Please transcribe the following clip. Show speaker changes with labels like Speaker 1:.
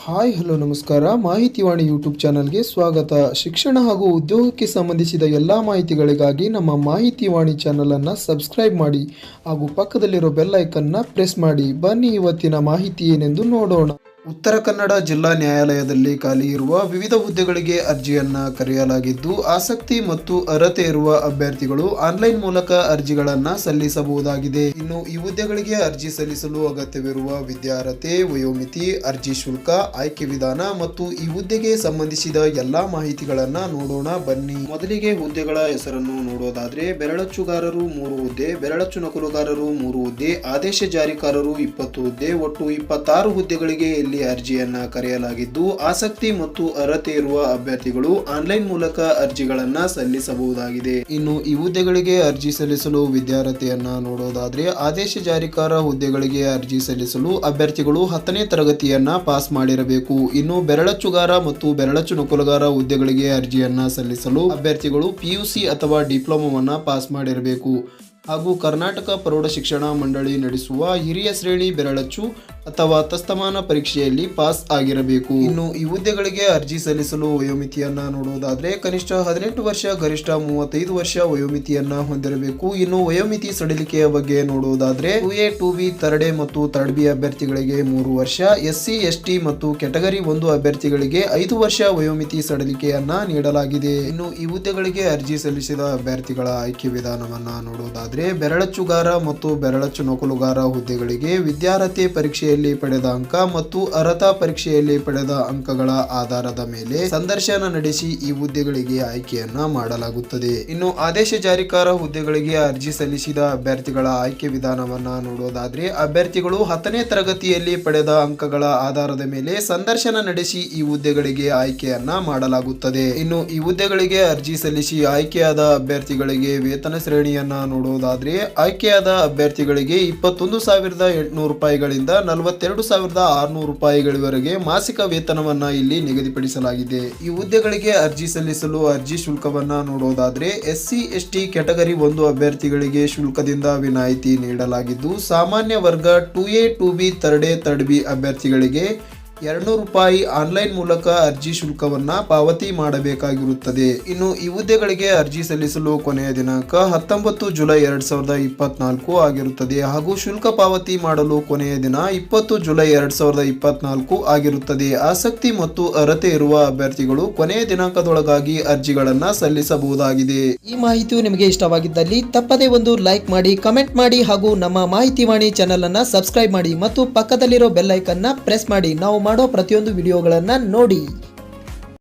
Speaker 1: Hi hello ನಮಸ್ಕಾರ. ಮಾಹಿತಿವಾಣಿ YouTube ಚಾನಲ್ಗೆ ಸ್ವಾಗತ. ಶಿಕ್ಷಣ ಹಾಗೂ ಉದ್ಯೋಗಕ್ಕೆ ಸಂಬಂಧಿಸಿದ ಎಲ್ಲ ಮಾಹಿತಿಗಳಿಗಾಗಿ ನಮ್ಮ ಮಾಹಿತಿವಾಣಿ ಚಾನಲನ್ನು ಸಬ್ಸ್ಕ್ರೈಬ್ ಮಾಡಿ ಹಾಗೂ ಪಕ್ಕದಲ್ಲಿರೋ ಬೆಲ್ ಐಕನ್ನ ಪ್ರೆಸ್ ಮಾಡಿ. ಬನ್ನಿ ಇವತ್ತಿನ ಮಾಹಿತಿ ಏನೆಂದು ನೋಡೋಣ. ಉತ್ತರ ಕನ್ನಡ ಜಿಲ್ಲಾ ನ್ಯಾಯಾಲಯದಲ್ಲಿ ಖಾಲಿ ಇರುವ ವಿವಿಧ ಹುದ್ದೆಗಳಿಗೆ ಅರ್ಜಿಯನ್ನ ಕರೆಯಲಾಗಿದ್ದು, ಆಸಕ್ತಿ ಮತ್ತು ಅರ್ಹತೆ ಇರುವ ಅಭ್ಯರ್ಥಿಗಳು ಆನ್ಲೈನ್ ಮೂಲಕ ಅರ್ಜಿಗಳನ್ನ ಸಲ್ಲಿಸಬಹುದಾಗಿದೆ. ಇನ್ನು ಈ ಹುದ್ದೆಗಳಿಗೆ ಅರ್ಜಿ ಸಲ್ಲಿಸಲು ಅಗತ್ಯವಿರುವ ವಿದ್ಯಾರ್ಹತೆ, ವಯೋಮಿತಿ, ಅರ್ಜಿ ಶುಲ್ಕ, ಆಯ್ಕೆ ವಿಧಾನ ಮತ್ತು ಈ ಹುದ್ದೆಗೆ ಸಂಬಂಧಿಸಿದ ಎಲ್ಲಾ ಮಾಹಿತಿಗಳನ್ನ ನೋಡೋಣ ಬನ್ನಿ. ಮೊದಲಿಗೆ ಹುದ್ದೆಗಳ ಹೆಸರನ್ನು ನೋಡೋದಾದ್ರೆ, ಬೆರಳಚ್ಚುಗಾರರು 3 ಹುದ್ದೆ, ಬೆರಳಚ್ಚು ನಕಲುಗಾರರು 3 ಹುದ್ದೆ, ಆದೇಶ ಜಾರಿಕಾರರು 20 ಹುದ್ದೆ, ಒಟ್ಟು 26 ಹುದ್ದೆಗಳಿಗೆ ಅರ್ಜಿಯನ್ನ ಕರೆಯಲಾಗಿದ್ದು, ಆಸಕ್ತಿ ಮತ್ತು ಅರ್ಹತೆ ಇರುವ ಅಭ್ಯರ್ಥಿಗಳು ಆನ್ಲೈನ್ ಮೂಲಕ ಅರ್ಜಿಗಳನ್ನ ಸಲ್ಲಿಸಬಹುದಾಗಿದೆ. ಇನ್ನು ಈ ಹುದ್ದೆಗಳಿಗೆ ಅರ್ಜಿ ಸಲ್ಲಿಸಲು ವಿದ್ಯಾರ್ಹತೆಯನ್ನ ನೋಡೋದಾದ್ರೆ, ಆದೇಶ ಜಾರಿಕಾರ ಹುದ್ದೆಗಳಿಗೆ ಅರ್ಜಿ ಸಲ್ಲಿಸಲು ಅಭ್ಯರ್ಥಿಗಳು 10ನೇ ತರಗತಿಯನ್ನ ಪಾಸ್ ಮಾಡಿರಬೇಕು. ಇನ್ನು ಬೆರಳಚ್ಚುಗಾರ ಮತ್ತು ಬೆರಳಚ್ಚು ನಕಲುಗಾರ ಹುದ್ದೆಗಳಿಗೆ ಅರ್ಜಿಯನ್ನ ಸಲ್ಲಿಸಲು ಅಭ್ಯರ್ಥಿಗಳು PUC ಅಥವಾ ಡಿಪ್ಲೊಮಾವನ್ನ ಪಾಸ್ ಮಾಡಿರಬೇಕು ಹಾಗೂ ಕರ್ನಾಟಕ ಪ್ರೌಢ ಶಿಕ್ಷಣ ಮಂಡಳಿ ನಡೆಸುವ ಹಿರಿಯ ಶ್ರೇಣಿ ಬೆರಳಚ್ಚು ಅಥವಾ ತಸ್ತಮಾನ ಪರೀಕ್ಷೆಯಲ್ಲಿ ಪಾಸ್ ಆಗಿರಬೇಕು. ಇನ್ನು ಈ ಹುದ್ದೆಗಳಿಗೆ ಅರ್ಜಿ ಸಲ್ಲಿಸಲು ವಯೋಮಿತಿಯನ್ನ ನೋಡುವುದಾದ್ರೆ, ಕನಿಷ್ಠ 18 ವರ್ಷ, ಗರಿಷ್ಠ 35 ವರ್ಷ ವಯೋಮಿತಿಯನ್ನ ಹೊಂದಿರಬೇಕು. ಇನ್ನು ವಯೋಮಿತಿ ಸಡಿಲಿಕೆಯ ಬಗ್ಗೆ ನೋಡುವುದಾದ್ರೆ, 2A 2B ಥರ್ಡ್ ಎ ಮತ್ತು ಥರ್ಡ್ ಬಿ ಅಭ್ಯರ್ಥಿಗಳಿಗೆ 3 ವರ್ಷ, SC ST ಮತ್ತು ಕೆಟಗರಿ 1 ಅಭ್ಯರ್ಥಿಗಳಿಗೆ 5 ವರ್ಷ ವಯೋಮಿತಿ ಸಡಿಲಿಕೆಯನ್ನ ನೀಡಲಾಗಿದೆ. ಇನ್ನು ಈ ಹುದ್ದೆಗಳಿಗೆ ಅರ್ಜಿ ಸಲ್ಲಿಸಿದ ಅಭ್ಯರ್ಥಿಗಳ ಆಯ್ಕೆ ವಿಧಾನವನ್ನ ನೋಡುವುದಾದ್ರೆ, ಬೆರಳಚ್ಚುಗಾರ ಮತ್ತು ಬೆರಳಚ್ಚು ನಕಲುಗಾರ ಹುದ್ದೆಗಳಿಗೆ ವಿದ್ಯಾರ್ಹತೆ ಪರೀಕ್ಷೆಯಲ್ಲಿ ಪಡೆದ ಅಂಕ ಮತ್ತು ಅರ್ಹತಾ ಪರೀಕ್ಷೆಯಲ್ಲಿ ಪಡೆದ ಅಂಕಗಳ ಆಧಾರದ ಮೇಲೆ ಸಂದರ್ಶನ ನಡೆಸಿ ಈ ಹುದ್ದೆಗಳಿಗೆ ಆಯ್ಕೆಯನ್ನ ಮಾಡಲಾಗುತ್ತದೆ. ಇನ್ನು ಆದೇಶ ಜಾರಿಕಾರ ಹುದ್ದೆಗಳಿಗೆ ಅರ್ಜಿ ಸಲ್ಲಿಸಿದ ಅಭ್ಯರ್ಥಿಗಳ ಆಯ್ಕೆ ವಿಧಾನವನ್ನ ನೋಡೋದಾದ್ರೆ, ಅಭ್ಯರ್ಥಿಗಳು 10ನೇ ತರಗತಿಯಲ್ಲಿ ಪಡೆದ ಅಂಕಗಳ ಆಧಾರದ ಮೇಲೆ ಸಂದರ್ಶನ ನಡೆಸಿ ಈ ಹುದ್ದೆಗಳಿಗೆ ಆಯ್ಕೆಯನ್ನ ಮಾಡಲಾಗುತ್ತದೆ. ಇನ್ನು ಈ ಹುದ್ದೆಗಳಿಗೆ ಅರ್ಜಿ ಸಲ್ಲಿಸಿ ಆಯ್ಕೆಯಾದ ಅಭ್ಯರ್ಥಿಗಳಿಗೆ ವೇತನ ಶ್ರೇಣಿಯನ್ನ ನೋಡೋದಾದ್ರೆ, ಆಯ್ಕೆಯಾದ ಅಭ್ಯರ್ಥಿಗಳಿಗೆ 21,800 ರೂಪಾಯಿಗಳಿಂದ 42,600 ರೂಪಾಯಿಗಳವರೆಗೆ ಮಾಸಿಕ ವೇತನವನ್ನ ಇಲ್ಲಿ ನಿಗದಿಪಡಿಸಲಾಗಿದೆ. ಈ ಹುದ್ದೆಗಳಿಗೆ ಅರ್ಜಿ ಸಲ್ಲಿಸಲು ಅರ್ಜಿ ಶುಲ್ಕವನ್ನ ನೋಡೋದಾದ್ರೆ, SC ST ಕೆಟಗರಿ 1 ಅಭ್ಯರ್ಥಿಗಳಿಗೆ ಶುಲ್ಕದಿಂದ ವಿನಾಯಿತಿ ನೀಡಲಾಗಿದ್ದು, ಸಾಮಾನ್ಯ ವರ್ಗ 2A 2B third A third B ಅಭ್ಯರ್ಥಿಗಳಿಗೆ 200 ರೂಪಾಯಿ ಆನ್ಲೈನ್ ಮೂಲಕ ಅರ್ಜಿ ಶುಲ್ಕವನ್ನ ಪಾವತಿ ಮಾಡಬೇಕಾಗಿರುತ್ತದೆ. ಇನ್ನು ಈ ಹುದ್ದೆಗಳಿಗೆ ಅರ್ಜಿ ಸಲ್ಲಿಸಲು ಕೊನೆಯ ದಿನಾಂಕ 19 ಜುಲೈ 2024 ಆಗಿರುತ್ತದೆ ಹಾಗೂ ಶುಲ್ಕ ಪಾವತಿ ಮಾಡಲು ಕೊನೆಯ ದಿನ 20 ಜುಲೈ 2024 ಆಗಿರುತ್ತದೆ. ಆಸಕ್ತಿ ಮತ್ತು ಅರ್ಹತೆ ಇರುವ ಅಭ್ಯರ್ಥಿಗಳು ಕೊನೆಯ ದಿನಾಂಕದೊಳಗಾಗಿ ಅರ್ಜಿಗಳನ್ನ ಸಲ್ಲಿಸಬಹುದಾಗಿದೆ. ಈ ಮಾಹಿತಿಯು ನಿಮಗೆ ಇಷ್ಟವಾಗಿದ್ದಲ್ಲಿ ತಪ್ಪದೇ ಒಂದು ಲೈಕ್ ಮಾಡಿ, ಕಮೆಂಟ್ ಮಾಡಿ ಹಾಗೂ ನಮ್ಮ ಮಾಹಿತಿವಾಣಿ ಚಾನೆಲ್ ಅನ್ನ ಸಬ್ಸ್ಕ್ರೈಬ್ ಮಾಡಿ ಮತ್ತು ಪಕ್ಕದಲ್ಲಿರೋ ಬೆಲ್ ಐಕನ್ನ ಪ್ರೆಸ್ ಮಾಡಿ. ನಾವು ಮಾಡೋ ಪ್ರತಿಯೊಂದು ವಿಡಿಯೋಗಳನ್ನ ನೋಡಿ.